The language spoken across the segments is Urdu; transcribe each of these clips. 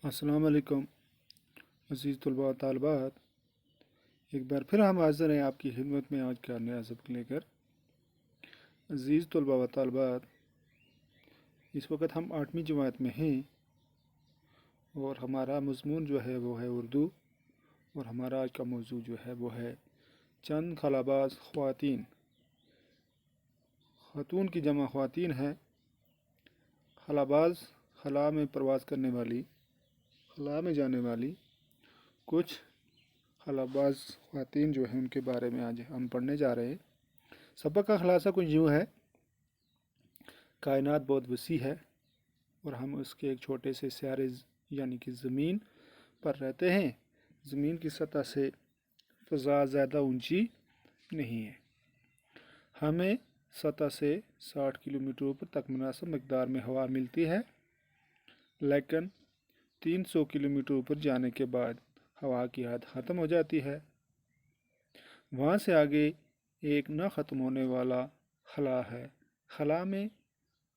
السلام علیکم عزیز طلباء و طالبات، ایک بار پھر ہم حاضر ہیں آپ کی خدمت میں آج کا نیا سبق لے کر۔ عزیز طلباء و طالبات، اس وقت ہم 8ویں جماعت میں ہیں اور ہمارا مضمون جو ہے وہ ہے اردو، اور ہمارا آج کا موضوع جو ہے وہ ہے چند خلاباز خواتین۔ خاتون کی جمع خواتین ہے۔ خلاباز خلا میں پرواز کرنے والی، خلا میں جانے والی کچھ خلاباز خواتین جو ہیں ان کے بارے میں آج ہم پڑھنے جا رہے ہیں۔ سبق کا خلاصہ کچھ یوں ہے: کائنات بہت وسیع ہے اور ہم اس کے ایک چھوٹے سے سیارے یعنی کہ زمین پر رہتے ہیں۔ زمین کی سطح سے فضا زیادہ اونچی نہیں ہے۔ ہمیں سطح سے 60 کلومیٹر اوپر تک مناسب مقدار میں ہوا ملتی ہے، لیکن 300 کلومیٹر اوپر جانے کے بعد ہوا کی حد ختم ہو جاتی ہے۔ وہاں سے آگے ایک نہ ختم ہونے والا خلا ہے۔ خلا میں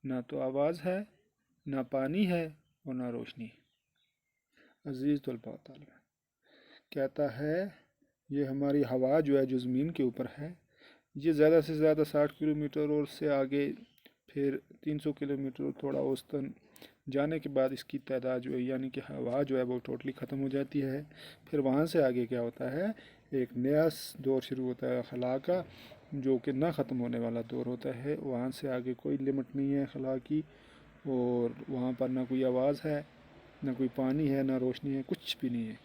نہ تو آواز ہے، نہ پانی ہے اور نہ روشنی۔ عزیز طلباء طالب کہتا ہے یہ ہماری ہوا جو ہے جو زمین کے اوپر ہے، یہ زیادہ سے زیادہ 60 کلومیٹر اور سے آگے پھر 300 کلومیٹر تھوڑا اوسطاً جانے کے بعد اس کی تعداد جو ہے یعنی کہ ہوا جو ہے وہ ٹوٹلی ختم ہو جاتی ہے۔ پھر وہاں سے آگے کیا ہوتا ہے، ایک نیا دور شروع ہوتا ہے خلا کا، جو کہ نہ ختم ہونے والا دور ہوتا ہے۔ وہاں سے آگے کوئی لمٹ نہیں ہے خلا کی، اور وہاں پر نہ کوئی آواز ہے، نہ کوئی پانی ہے، نہ روشنی ہے، کچھ بھی نہیں ہے۔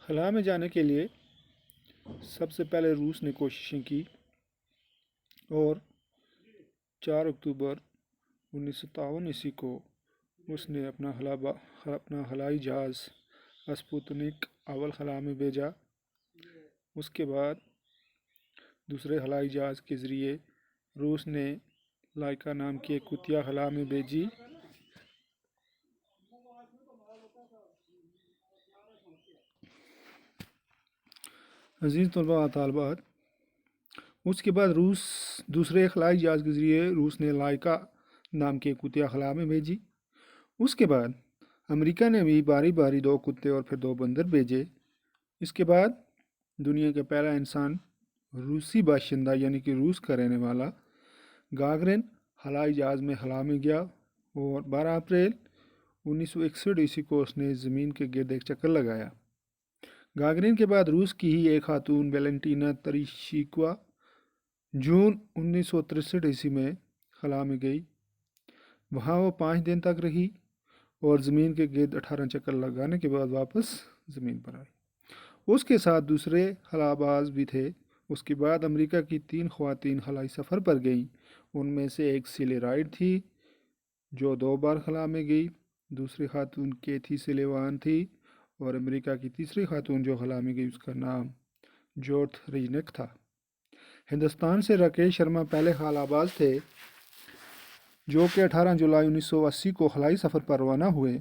خلا میں جانے کے لیے سب سے پہلے روس نے کوششیں کی اور 4 اکتوبر 1953 کو اس نے اپنا خلائی جہاز اسپوتنک اول خلا میں بھیجا۔ اس کے بعد دوسرے خلائی جہاز کے ذریعے روس نے لائکا نام کی ایک کتیا خلا میں بھیجی۔ عزیز طلباء و طالبات، اس کے بعد دوسرے خلائی جہاز کے ذریعے روس نے لائکا نام کے کتیا خلا میں بھیجی۔ اس کے بعد امریکہ نے بھی باری باری 2 کتے اور پھر 2 بندر بھیجے۔ اس کے بعد دنیا کا پہلا انسان روسی باشندہ یعنی کہ روس کا رہنے والا گاگرین خلائی جہاز میں خلا میں گیا، اور 12 اپریل 1961 کو اس نے زمین کے گرد ایک چکر لگایا۔ گاگرین کے بعد روس کی ہی ایک خاتون ویلنٹینا تریشیکوا جون 1963 میں خلا میں گئی۔ وہاں وہ 5 دن تک رہی اور زمین کے گرد 18 چکر لگانے کے بعد واپس زمین پر آئی۔ اس کے ساتھ دوسرے خلاباز بھی تھے۔ اس کے بعد امریکہ کی 3 خواتین خلائی سفر پر گئیں۔ ان میں سے ایک سیلی رائڈ تھی جو 2 بار خلا میں گئی، دوسری خاتون کیتھی سلیوان تھی، اور امریکہ کی تیسری خاتون جو خلا میں گئی اس کا نام جورتھ ریجنک تھا۔ ہندوستان سے راکیش شرما پہلے خلاباز تھے جو کہ 18 جولائی 1980 کو خلائی سفر پر روانہ ہوئے۔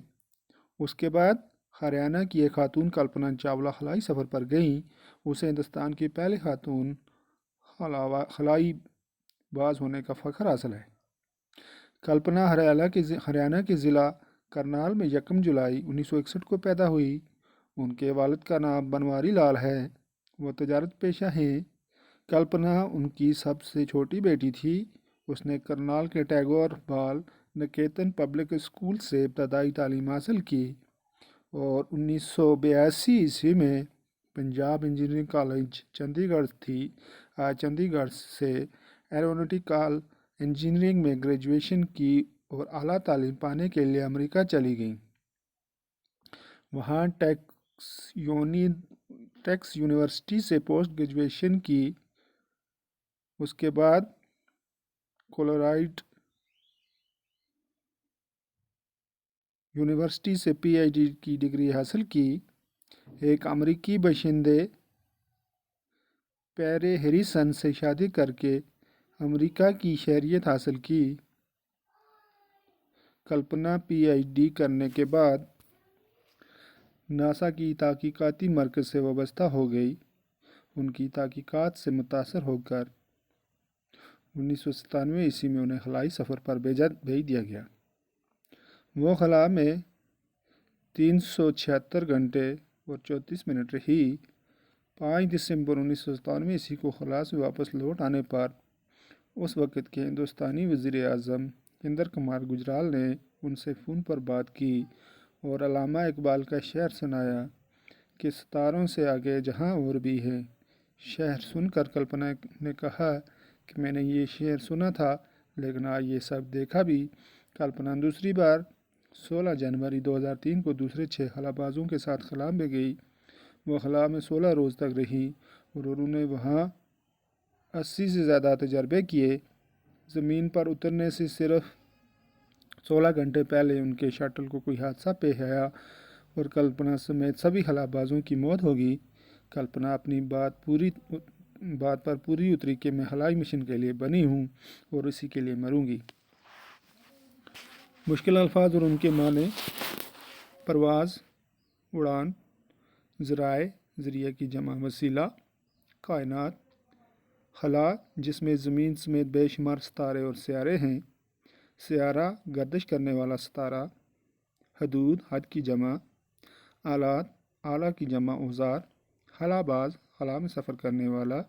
اس کے بعد ہریانہ کی ایک خاتون کلپنا چاولہ خلائی سفر پر گئیں۔ اسے ہندوستان کی پہلی خاتون خلائی باز ہونے کا فخر حاصل ہے۔ کلپنا ہریانہ کے ضلع کرنال میں 1 جولائی 1961 کو پیدا ہوئی۔ ان کے والد کا نام بنواری لال ہے، وہ تجارت پیشہ ہیں۔ کلپنا ان کی سب سے چھوٹی بیٹی تھی۔ اس نے کرنال کے ٹیگور بال نکیتن پبلک اسکول سے ابتدائی تعلیم حاصل کی اور 1982 میں پنجاب انجینئرنگ کالج چندی گڑھ تھی۔ چندی گڑھ سے ایروناٹیکل انجینئرنگ میں گریجویشن کی اور اعلیٰ تعلیم پانے کے لیے امریکہ چلی گئیں۔ وہاں ٹیکس یونیورسٹی سے پوسٹ گریجویشن کی۔ اس کے بعد کولراڈو یونیورسٹی سے پی ایچ ڈی کی ڈگری حاصل کی۔ ایک امریکی باشندے پیرے ہیریسن سے شادی کر کے امریکہ کی شہریت حاصل کی۔ کلپنا پی ایچ ڈی کرنے کے بعد ناسا کی تحقیقاتی مرکز سے وابستہ ہو گئی۔ ان کی تحقیقات سے متاثر ہو کر 1997 میں انہیں خلائی سفر پر بھیج دیا گیا۔ وہ خلا میں 376 گھنٹے اور 34 منٹ رہی۔ 5 دسمبر 1997 کو خلا سے واپس لوٹ آنے پر اس وقت کے ہندوستانی وزیر اعظم اندر کمار گجرال نے ان سے فون پر بات کی اور علامہ اقبال کا شعر سنایا کہ ستاروں سے آگے جہاں اور بھی ہے۔ شعر سن کر کلپنا نے کہا کہ میں نے یہ شعر سنا تھا لیکن آج یہ سب دیکھا بھی۔ کلپنا دوسری بار 16 جنوری 2003 کو دوسرے 6 خلا بازوں کے ساتھ خلا میں گئی۔ وہ خلا میں 16 روز تک رہی اور انہوں نے وہاں 80 سے زیادہ تجربے کیے۔ زمین پر اترنے سے صرف 16 گھنٹے پہلے ان کے شٹل کو کوئی حادثہ پیش آیا اور کلپنا سمیت سبھی خلا بازوں کی موت ہوگی۔ کلپنا اپنی بات پر پوری اتری کہ میں خلائی مشن کے لیے بنی ہوں اور اسی کے لیے مروں گی۔ مشکل الفاظ اور ان کے معنی: پرواز، اڑان، ذریعہ کی جمع وسیلہ، کائنات، خلا جس میں زمین سمیت بے شمار ستارے اور سیارے ہیں، سیارہ گردش کرنے والا ستارہ، حدود حد کی جمع، آلات آلہ کی جمع اوزار، خلا باز خلا میں سفر کرنے والا،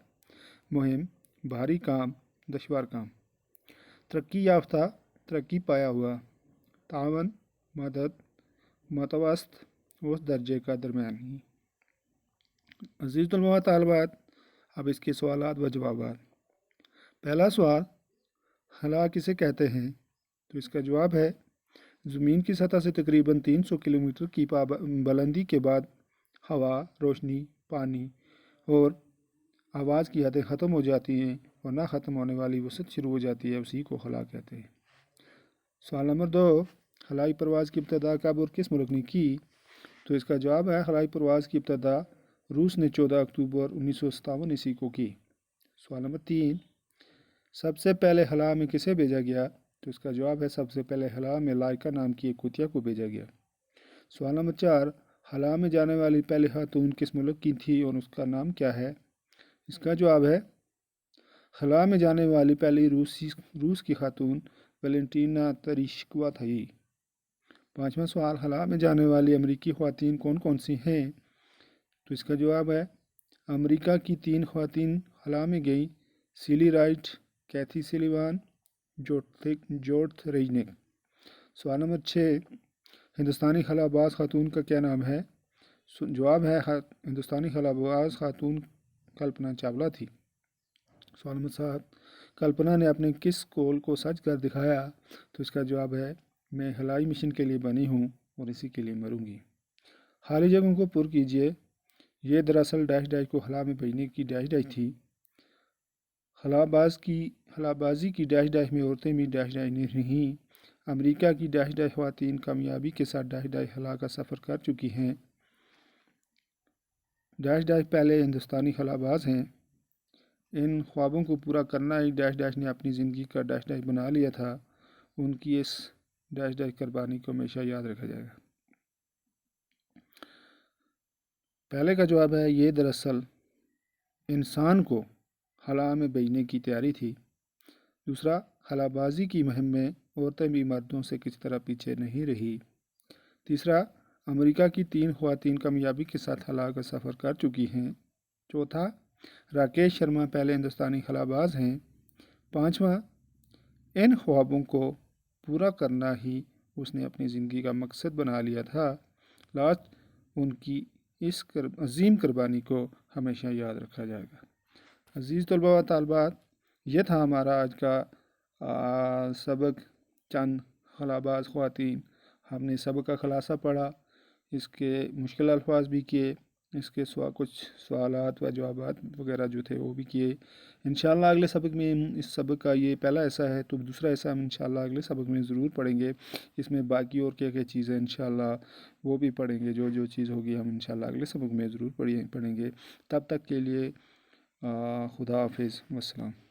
مہم بھاری کام دشوار کام، ترقی یافتہ ترقی پایا ہوا، تعاون مدد متوسط اس درجے کا درمیانی۔ عزیز طلباء و طالبات، اب اس کے سوالات و جوابات۔ پہلا سوال، خلا کسے کہتے ہیں؟ تو اس کا جواب ہے زمین کی سطح سے تقریباً 300 کلومیٹر کی بلندی کے بعد ہوا، روشنی، پانی اور آواز کی حدیں ختم ہو جاتی ہیں اور نہ ختم ہونے والی وسعت شروع ہو جاتی ہے، اسی کو خلا کہتے ہیں۔ سوال نمبر 2، خلائی پرواز کی ابتدا کب اور کس ملک نے کی؟ تو اس کا جواب ہے خلائی پرواز کی ابتدا روس نے 14 اکتوبر 1957 کو کی۔ سوال نمبر 3، سب سے پہلے خلا میں کسے بھیجا گیا؟ تو اس کا جواب ہے سب سے پہلے خلا میں لائکا نام کی ایک کتیا کو بھیجا گیا۔ سوال نمبر 4، خلا میں جانے والی پہلی خاتون کس ملک کی تھی اور اس کا نام کیا ہے؟ اس کا جواب ہے خلا میں جانے والی پہلی روس کی خاتون ویلنٹینا تریشکوا تھی۔ 5واں سوال، خلا میں جانے والی امریکی خواتین کون کون سی ہیں؟ تو اس کا جواب ہے امریکہ کی 3 خواتین خلا میں گئیں، سیلی رائٹ، کیتھی سلیوان، جورج ریجنک۔ سوال نمبر 6، ہندوستانی خلا باز خاتون کا کیا نام ہے؟ جواب ہے ہندوستانی خلا باز خاتون کلپنا چاولہ تھی۔ سوال نمبر 7، کلپنا نے اپنے کس قول کو سچ کر دکھایا؟ تو اس کا جواب ہے میں خلائی مشن کے لیے بنی ہوں اور اسی کے لیے مروں گی۔ خالی جگہوں کو پر کیجیے۔ یہ دراصل ڈیش کو خلا میں بھیجنے کی ڈیش تھی۔ خلا بازی کی ڈیش میں عورتیں بھی ڈیش نہیں رہیں۔ امریکہ کی ڈیش خواتین کامیابی کے ساتھ ڈیش خلا کا سفر کر چکی ہیں۔ ڈیش پہلے ہندوستانی خلا باز ہیں۔ ان خوابوں کو پورا کرنا ہی ڈیش نے اپنی زندگی کا ڈیش بنا لیا تھا۔ ان کی اس ڈیش قربانی کو ہمیشہ یاد رکھا جائے گا۔ پہلے کا جواب ہے یہ دراصل انسان کو خلا میں بھیجنے کی تیاری تھی۔ دوسرا، خلا بازی کی مہم میں عورتیں بھی مردوں سے کسی طرح پیچھے نہیں رہی۔ تیسرا، امریکہ کی 3 خواتین کامیابی کے ساتھ خلا کا سفر کر چکی ہیں۔ چوتھا، راکیش شرما پہلے ہندوستانی خلا باز ہیں۔ 5واں، ان خوابوں کو پورا کرنا ہی اس نے اپنی زندگی کا مقصد بنا لیا تھا۔ لاسٹ، ان کی اس عظیم قربانی کو ہمیشہ یاد رکھا جائے گا۔ عزیز طلباء و طالبات، یہ تھا ہمارا آج کا سبق، چند خلا باز خواتین۔ ہم نے سبق کا خلاصہ پڑھا، اس کے مشکل الفاظ بھی کیے، اس کے کچھ سوالات و جوابات وغیرہ جو تھے وہ بھی کیے۔ انشاءاللہ اگلے سبق میں اس سبق کا یہ پہلا حصہ ہے تو دوسرا حصہ ہم انشاءاللہ اگلے سبق میں ضرور پڑھیں گے۔ اس میں باقی اور کیا چیزیں انشاءاللہ وہ بھی پڑھیں گے، جو چیز ہوگی ہم انشاءاللہ اگلے سبق میں ضرور پڑھیں گے۔ تب تک کے لیے خدا حافظ، والسلام۔